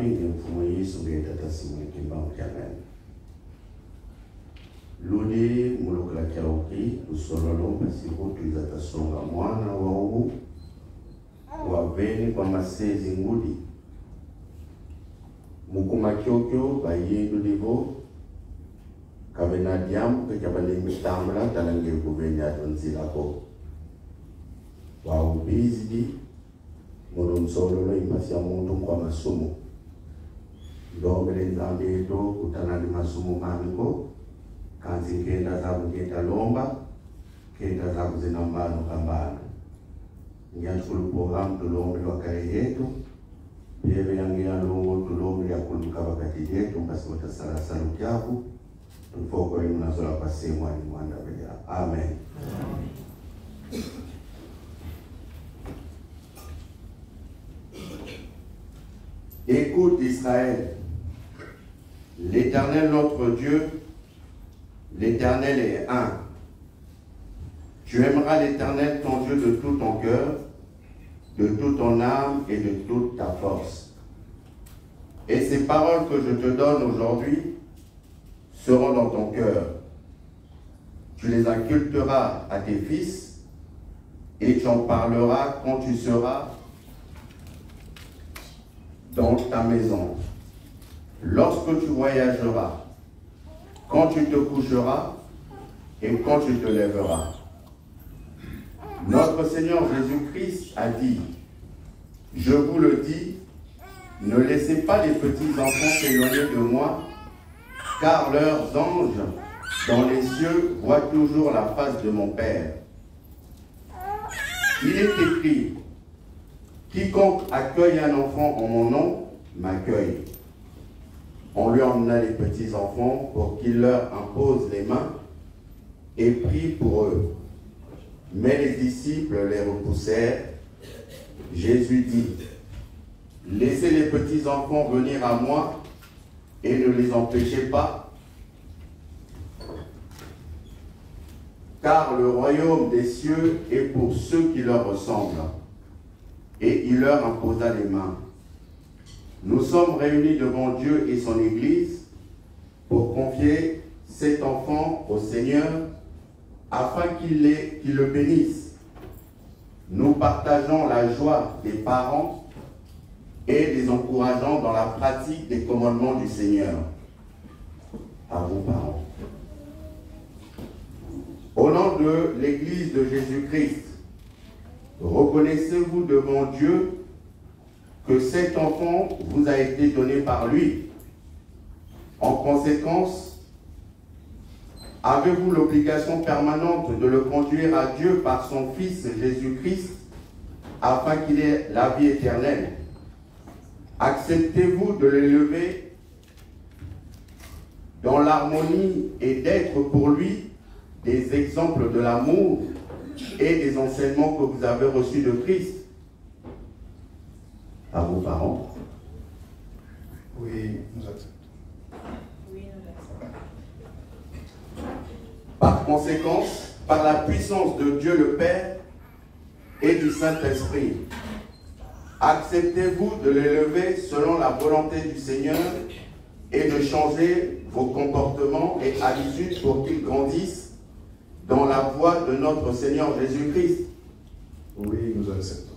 nzambi ngemfumo Yesu ngeta tasimwe kimbangu kyamen. Ludi mulukla kyauki usololo basiku tuizata songa mwana wa ugu waveni kwa masezi ngudi. Mukuma kyokyo bayendu libo kabena diamu kekabale mitambla talange guvenya donzilako. Wa ubizidi mulunsololo imasi ya muntu kwa masumu. Ndombele nzambi eto kutanani masumu maniko. Kanzi kenda zabu kenda lomba, kenda zabu zinambano kambano. Nyanchulu program tulombe wakare yetu, bebe yangia longo tulombe ya kuluka wakati yetu, mbasi watasara salu kiaku, tufoko yu nazola kwa semu wani mwanda beya. Amen. Écoute Israël, l'Éternel notre Dieu, l'Éternel est un. Tu aimeras l'Éternel ton Dieu de tout ton cœur, de toute ton âme et de toute ta force. Et ces paroles que je te donne aujourd'hui seront dans ton cœur. Tu les inculqueras à tes fils et tu en parleras quand tu seras dans ta maison, lorsque tu voyageras, quand tu te coucheras et quand tu te lèveras. Notre Seigneur Jésus-Christ a dit, je vous le dis, ne laissez pas les petits enfants s'éloigner de moi, car leurs anges dans les cieux voient toujours la face de mon Père. Il est écrit, quiconque accueille un enfant en mon nom m'accueille. On lui emmena les petits enfants pour qu'il leur impose les mains et prie pour eux. Mais les disciples les repoussèrent. Jésus dit, laissez les petits enfants venir à moi et ne les empêchez pas, car le royaume des cieux est pour ceux qui leur ressemblent. Et il leur imposa les mains. Nous sommes réunis devant Dieu et son Église pour confier cet enfant au Seigneur afin qu'il le bénisse. Nous partageons la joie des parents et les encourageons dans la pratique des commandements du Seigneur. À vos parents. Au nom de l'Église de Jésus-Christ, reconnaissez-vous devant Dieu que cet enfant vous a été donné par lui. En conséquence, avez-vous l'obligation permanente de le conduire à Dieu par son Fils Jésus-Christ afin qu'il ait la vie éternelle? Acceptez-vous de l'élever dans l'harmonie et d'être pour lui des exemples de l'amour et des enseignements que vous avez reçus de Christ? À vos parents? Oui, nous acceptons. Oui, nous l'acceptons. Par conséquent, par la puissance de Dieu le Père et du Saint-Esprit, acceptez-vous de l'élever selon la volonté du Seigneur et de changer vos comportements et habitudes pour qu'ils grandissent dans la voie de notre Seigneur Jésus-Christ? Oui, nous acceptons.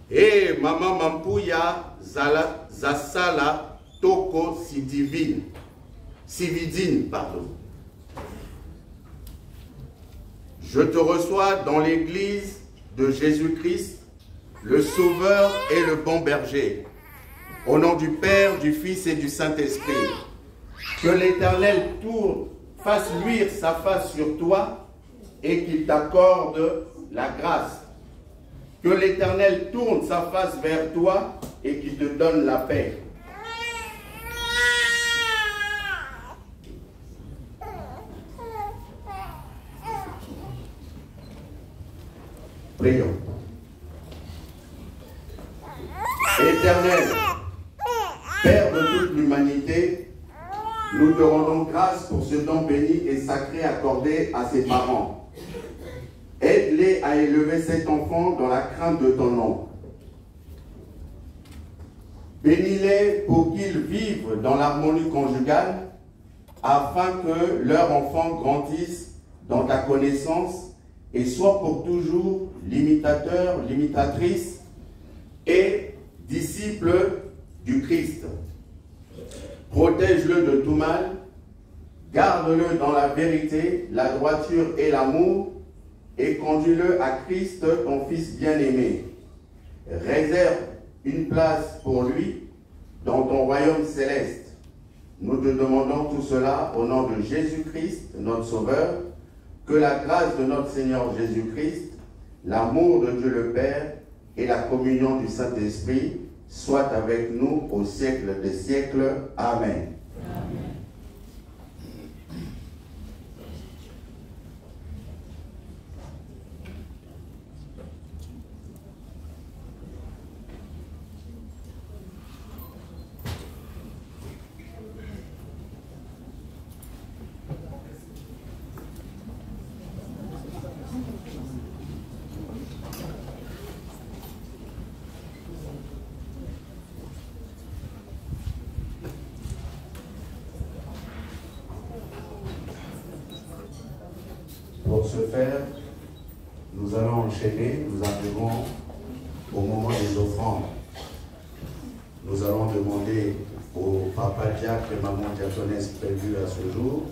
Et Maman Mampuya Zasala Toko Sividine, pardon. Je te reçois dans l'église de Jésus-Christ, le Sauveur et le bon berger. Au nom du Père, du Fils et du Saint-Esprit. Que l'Éternel fasse luire sa face sur toi et qu'il t'accorde la grâce. Que l'Éternel tourne sa face vers toi et qu'il te donne la paix. Prions. Éternel, Père de toute l'humanité, nous te rendons grâce pour ce don béni et sacré accordé à ses parents. Aide-les à élever cet enfant dans la crainte de ton nom. Bénis-les pour qu'ils vivent dans l'harmonie conjugale, afin que leur enfant grandisse dans ta connaissance et soit pour toujours l'imitateur, l'imitatrice et disciple du Christ. Protège-le de tout mal, garde-le dans la vérité, la droiture et l'amour, et conduis-le à Christ, ton Fils bien-aimé. Réserve une place pour lui dans ton royaume céleste. Nous te demandons tout cela au nom de Jésus-Christ, notre Sauveur, que la grâce de notre Seigneur Jésus-Christ, l'amour de Dieu le Père et la communion du Saint-Esprit soient avec nous au siècle des siècles. Amen. Amen. Pour ce faire, nous allons enchaîner, nous arrivons au moment des offrandes. Nous allons demander au papa diacre et maman diaconesse prévus à ce jour